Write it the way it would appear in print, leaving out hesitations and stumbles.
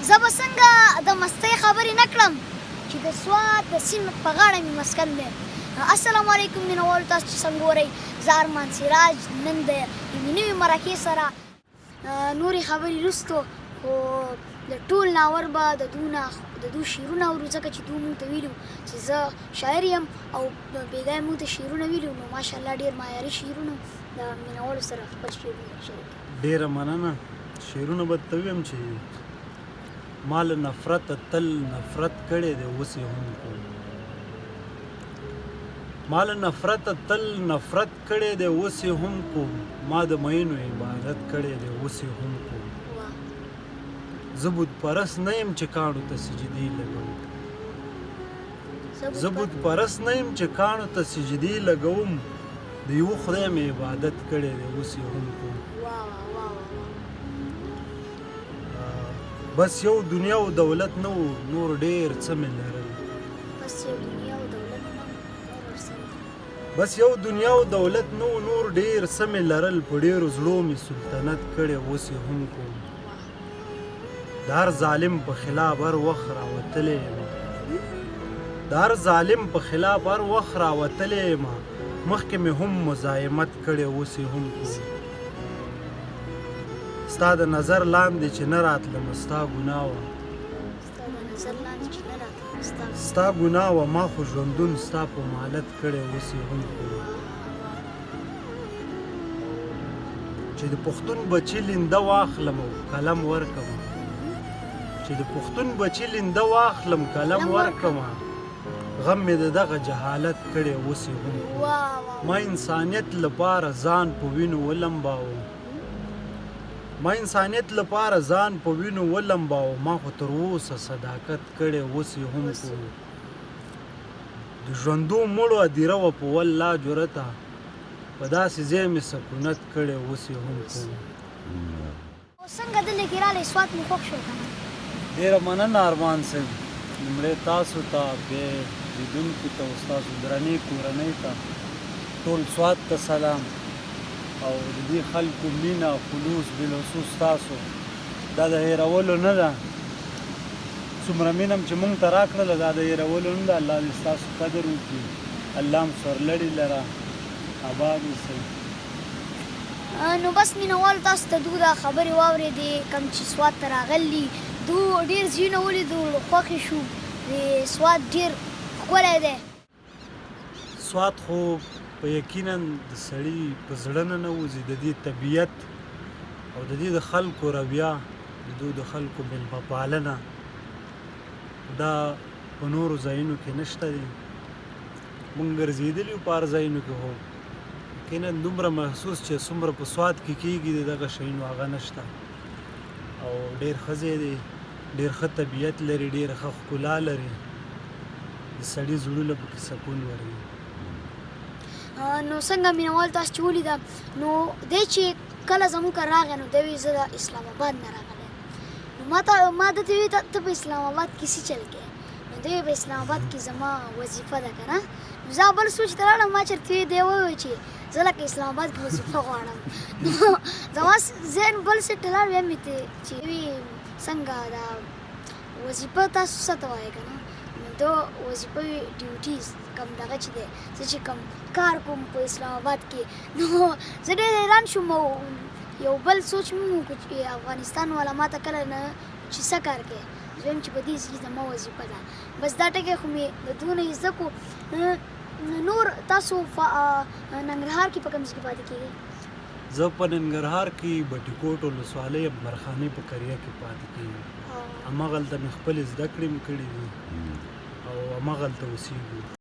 زه به څنګه د مستۍ خبرې نه کړم چې د سوات د سیند په غاړه مې مسکن دی. السلام علیکم مینوالو، تاسو چې څنګه ګورئ، زه ارمان سراج نن د یوې نوې مرکې سره نورې خبرې وروستو خو د ټول ناول به د دوی شعرونه اورو، ځکه چې دوی موږ ته ویلي چې زه شاعر یم او بېګا یې موږ ته شعرونه ویلي نو ماشاءالله ډېر معیاري شعرونه د مینوالو سره خپل شعرونه شریک. ډېره مننه. شعرونه به ته ویم چې ما له نفرته تل نفرت کړی دی، اوس یې هم کوم. ما له نفرته تل نفرت کړی دی، اوس یې هم کوم. ما د مینو عبادت کړی دی، اوس یې هم کوم. زه بت پرست نه یم چې کاڼو ته سجدې لګوم. زه بت پرست نه یم چې کاڼو ته سجدې لګوم. د یو خدای مې عبادت کړی دی، اوس یې هم کوم. بس یو دنیا او دولت نه و، نور ډېر څه مې لرل. بس یو دنیا او دولت نه و، نور ډېر څه مې لرل. په ډېرو زړو مې سلطنت کړی، اوس یې هم کوم. د هر ظالم په خلاف هر وخت راوتلی یم، د هر ظالم په خلاف هر وخت راوتلی یم. مخکې مې هم مزاحمت کړی، اوس یې هم کوم. ستا د نظر لاندې چې نه راتلم، ستا ګناه وه، ستا ګناه وه. ما خو ژوندون ستا په مالت کړی، اوس یې هم کوم. چې د پښتون بچي لنده واخلم او قلم ورکم، چې د پښتون بچي لنده واخلم قلم ورکم. غم مې د دغه جهالت کړی، اوس یې هم کوم. ما انسانیت لپاره ځان په وینو ولمباوه، ما انسانیت لپاره ځان په وینو ولمباوه. ما خو تر اوسه صداقت کړی، اوس یې هم کوم. د ژوندو مړو هدیره وه په والله جرته، په داسې ځای مې سکونت کړی، اوس یې هم کوم. څنګه دلته کې راغلی، سوات مو خوښ شو که نه؟ ډېره مننه ارمان صاحب. لومړی تاسو ته، بیا لیدونکو ته او ستاسو درنې کورنۍ ته، ټول سوات ته سلام. او د دې خلکو مینه خلوص بالخصوص تاسو دا د هېرولو نه ده. څومره مینه چې موږ ته راکړله دا د هېرولو نه ده. الله دې ستاسو قدر وکړي، الله هم سورلړي لره آباد اوسئ. نو بس مینوالو، تاسو ته دوی دا خبرې واورېدې، کوم چې سوات ته راغلي دوی ډېر ځایونه ولیدو، خوښې شو. سوات ډېر ښکلی دی. سوات خو په یقینا د سړي په زړه نه نوځي. د دې طبیعت او د دې د خلکو رویه، د دوی د خلکو مېلمه پالنه دا په نورو ځایونو کې نشته دی. موږ ګرځېدلي یو په هر ځایونو کې، خو یقینا دومره محسوس چې څومره په سوات کې کېږي د دغه شیونو هغه نشته. او ډېر ښه ځای دی، ډېر ښه طبیعت لري، ډېره ښه ښکلا لري. د سړي زړونه پکې سکون وري. نو څنګه مینوال تاسو چې ولیده، نو دی چې کله زموږ کره راغی نو دی وایي زه د اسلام آباد نه راغلی. نو ما درته وویل ته په اسلام آباد کې څه چل کوې؟ نو دی وایي په اسلام آباد کې زما وظیفه ده که نه. نو زه بل سوچ ته لاړم، ما چېرته دی وویل چې زه لکه اسلام آباد کې وظیفه غواړم. نو زما ذهن بل څه ته لاړ، بیا مې چې وی څنګه دا وظیفه تاسو څه ته وایئ که نه؟ د وظیفه ډیوټیز کم دغه چې دی، زه چې کم کار کوم په اسلام آباد کې، نو زه ډېر حیران شوم. او یو بل سوچ مې وکړو چې افغانستان والا ما ته کله نه چې څه کار کوې، زه وایم چې په دې کې زما وظیفه ده. بس دا ټکی خو مې د دوی نه زده کړو. نور تاسو ننګرهار کې په کوم ځای کې پاتې کېږئ؟ زه په ننګرهار کې بټي کوټ ولسوالۍ مرخانې په قریه کې پاتې کېږم. هماغلته مې خپلې زده کړې م کړي دي او هماغلته اوسېږو.